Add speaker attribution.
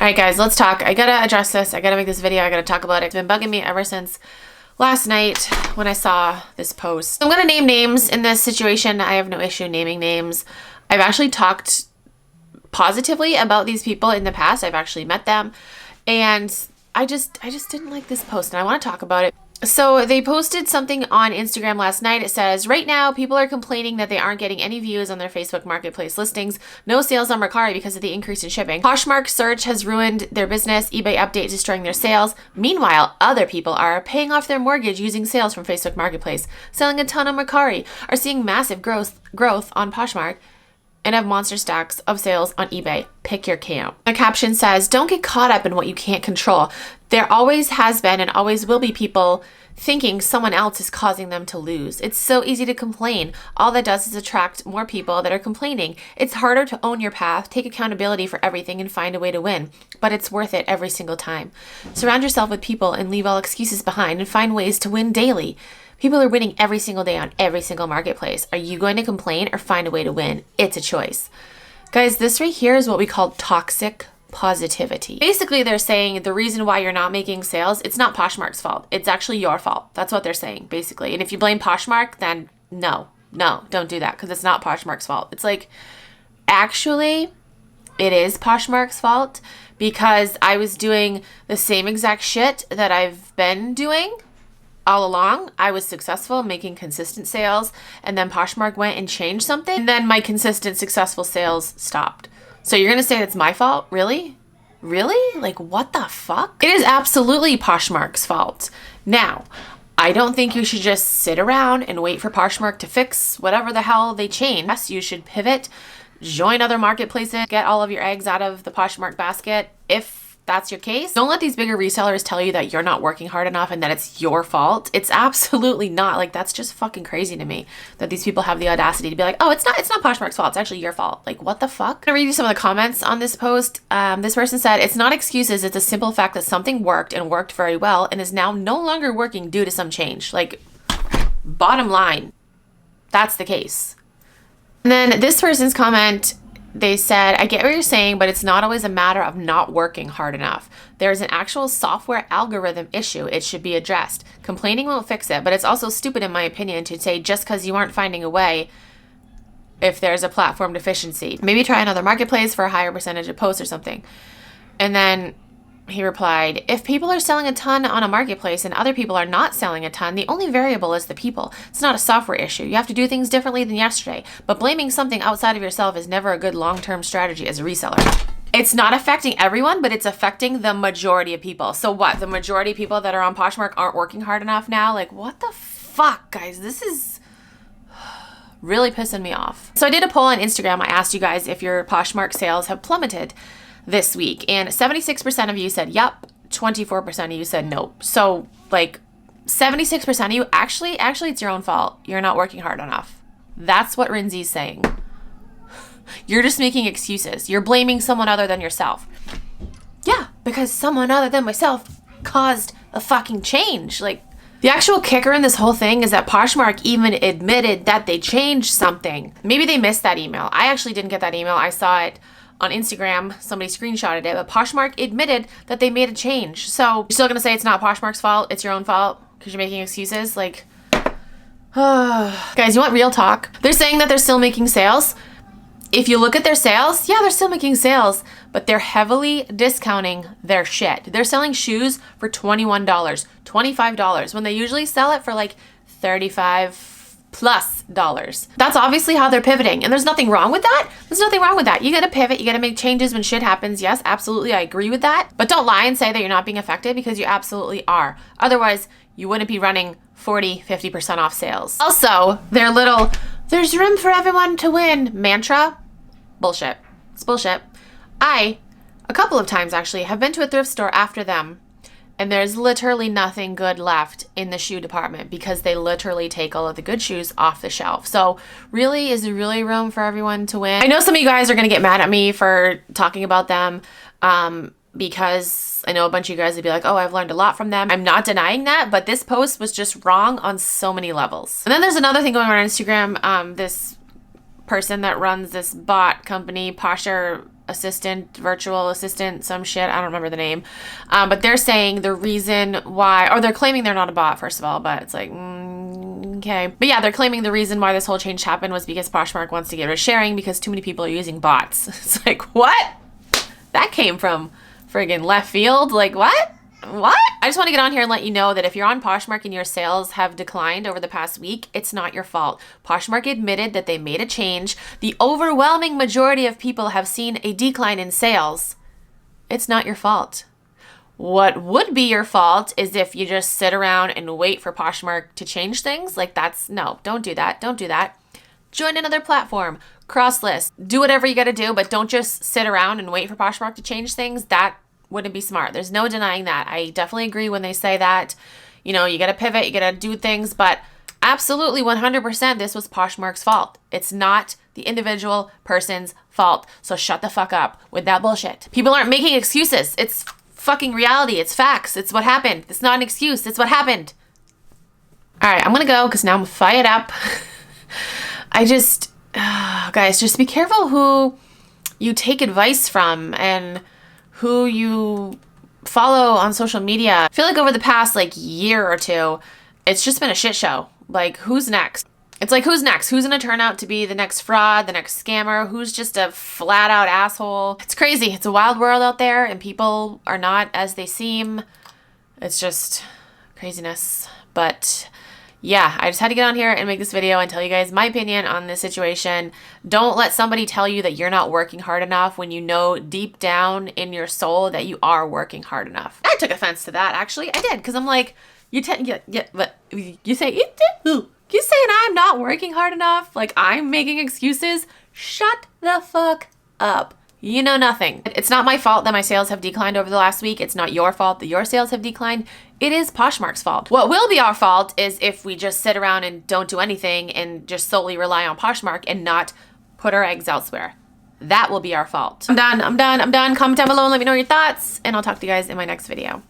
Speaker 1: right, guys, let's talk. I gotta address this. I gotta make this video. I gotta talk about it. It's been bugging me ever since last night when I saw this post. I'm gonna name names in this situation. I have no issue naming names. I've actually talked positively about these people in the past. I've actually met them, and I just didn't like this post, and I want to talk about it. So they posted something on Instagram last night. It says, right now, people are complaining that they aren't getting any views on their Facebook Marketplace listings. No sales on Mercari because of the increase in shipping. Poshmark search has ruined their business. eBay update destroying their sales. Meanwhile, other people are paying off their mortgage using sales from Facebook Marketplace, selling a ton on Mercari, are seeing massive growth on Poshmark, and have monster stacks of sales on eBay. Pick your camp. The caption says, don't get caught up in what you can't control. There always has been and always will be people thinking someone else is causing them to lose. It's so easy to complain. All that does is attract more people that are complaining. It's harder to own your path, take accountability for everything, and find a way to win. But it's worth it every single time. Surround yourself with people and leave all excuses behind and find ways to win daily. People are winning every single day on every single marketplace. Are you going to complain or find a way to win? It's a choice. Guys, this right here is what we call toxic positivity. Basically, they're saying the reason why you're not making sales, it's not Poshmark's fault. It's actually your fault. That's what they're saying, basically. And if you blame Poshmark, then no, don't do that because it's not Poshmark's fault. It's like, actually, it is Poshmark's fault because I was doing the same exact shit that I've been doing all along. I was successful making consistent sales, and then Poshmark went and changed something, and then my consistent successful sales stopped. So you're gonna say it's my fault? Really? Really? Like, what the fuck? It is absolutely Poshmark's fault. Now, I don't think you should just sit around and wait for Poshmark to fix whatever the hell they change. Yes, you should pivot, join other marketplaces, get all of your eggs out of the Poshmark basket if that's your case. Don't let these bigger resellers tell you that you're not working hard enough and that it's your fault. It's absolutely not. Like, that's just fucking crazy to me that these people have the audacity to be like, oh, it's not Poshmark's fault. It's actually your fault. Like, what the fuck? I'm gonna read you some of the comments on this post. This person said, it's not excuses. It's a simple fact that something worked and worked very well and is now no longer working due to some change. Like, bottom line, that's the case. And then this person's comment, they said, I get what you're saying, but it's not always a matter of not working hard enough. There's an actual software algorithm issue. It should be addressed. Complaining won't fix it, but it's also stupid, in my opinion, to say just because you aren't finding a way if there's a platform deficiency. Maybe try another marketplace for a higher percentage of posts or something. And then he replied, if people are selling a ton on a marketplace and other people are not selling a ton, the only variable is the people. It's not a software issue. You have to do things differently than yesterday. But blaming something outside of yourself is never a good long-term strategy as a reseller. It's not affecting everyone, but it's affecting the majority of people. So what? The majority of people that are on Poshmark aren't working hard enough now? Like, what the fuck, guys? This is really pissing me off. So I did a poll on Instagram. I asked you guys if your Poshmark sales have plummeted this week, and 76% of you said yep, 24% of you said nope. So like 76% of you, actually it's your own fault. You're not working hard enough. That's what Rinzi's saying. You're just making excuses. You're blaming someone other than yourself. Yeah, because someone other than myself caused a fucking change. Like, the actual kicker in this whole thing is that Poshmark even admitted that they changed something. Maybe they missed that email. I actually didn't get that email. I saw it on Instagram, somebody screenshotted it, but Poshmark admitted that they made a change. So you're still gonna say it's not Poshmark's fault, it's your own fault because you're making excuses? Like, guys, you want real talk? They're saying that they're still making sales. If you look at their sales, yeah, they're still making sales, but they're heavily discounting their shit. They're selling shoes for $21, $25, when they usually sell it for like $35+ dollars. That's obviously how they're pivoting, and there's nothing wrong with that. There's nothing wrong with that. You gotta pivot, you gotta make changes when shit happens. Yes, absolutely, I agree with that. But don't lie and say that you're not being affected, because you absolutely are. Otherwise, you wouldn't be running 40, 50% off sales. Also, their little, there's room for everyone to win mantra, bullshit. It's bullshit. I, a couple of times actually, have been to a thrift store after them, and there's literally nothing good left in the shoe department because they literally take all of the good shoes off the shelf. So really, is there really room for everyone to win? I know some of you guys are going to get mad at me for talking about them because I know a bunch of you guys would be like, oh, I've learned a lot from them. I'm not denying that, but this post was just wrong on so many levels. And then there's another thing going on Instagram. This person that runs this bot company, Posher Assistant, Virtual Assistant, some shit. I don't remember the name. But they're saying the reason why, or they're claiming they're not a bot, first of all, but it's like, okay. But yeah, they're claiming the reason why this whole change happened was because Poshmark wants to get rid of sharing because too many people are using bots. It's like, what? That came from friggin' left field. Like, what? What? I just want to get on here and let you know that if you're on Poshmark and your sales have declined over the past week, it's not your fault. Poshmark admitted that they made a change. The overwhelming majority of people have seen a decline in sales. It's not your fault. What would be your fault is if you just sit around and wait for Poshmark to change things. Like no, don't do that. Don't do that. Join another platform, cross list, do whatever you got to do, but don't just sit around and wait for Poshmark to change things. That wouldn't be smart. There's no denying that. I definitely agree when they say that, you know, you got to pivot, you got to do things, but absolutely 100% this was Poshmark's fault. It's not the individual person's fault. So shut the fuck up with that bullshit. People aren't making excuses. It's fucking reality. It's facts. It's what happened. It's not an excuse. It's what happened. All right, I'm going to go because now I'm fired up. Guys, just be careful who you take advice from and who you follow on social media. I feel like over the past year or two, it's just been a shit show. Like, who's next? It's like, who's next? Who's gonna turn out to be the next fraud, the next scammer? Who's just a flat out asshole? It's crazy. It's a wild world out there and people are not as they seem. It's just craziness. But yeah, I just had to get on here and make this video and tell you guys my opinion on this situation. Don't let somebody tell you that you're not working hard enough when you know deep down in your soul that you are working hard enough. I took offense to that, actually. I did, because I'm like, but you say I'm not working hard enough? Like, I'm making excuses? Shut the fuck up. You know nothing. It's not my fault that my sales have declined over the last week. It's not your fault that your sales have declined. It is Poshmark's fault. What will be our fault is if we just sit around and don't do anything and just solely rely on Poshmark and not put our eggs elsewhere. That will be our fault. I'm done. Comment down below and let me know your thoughts, and I'll talk to you guys in my next video.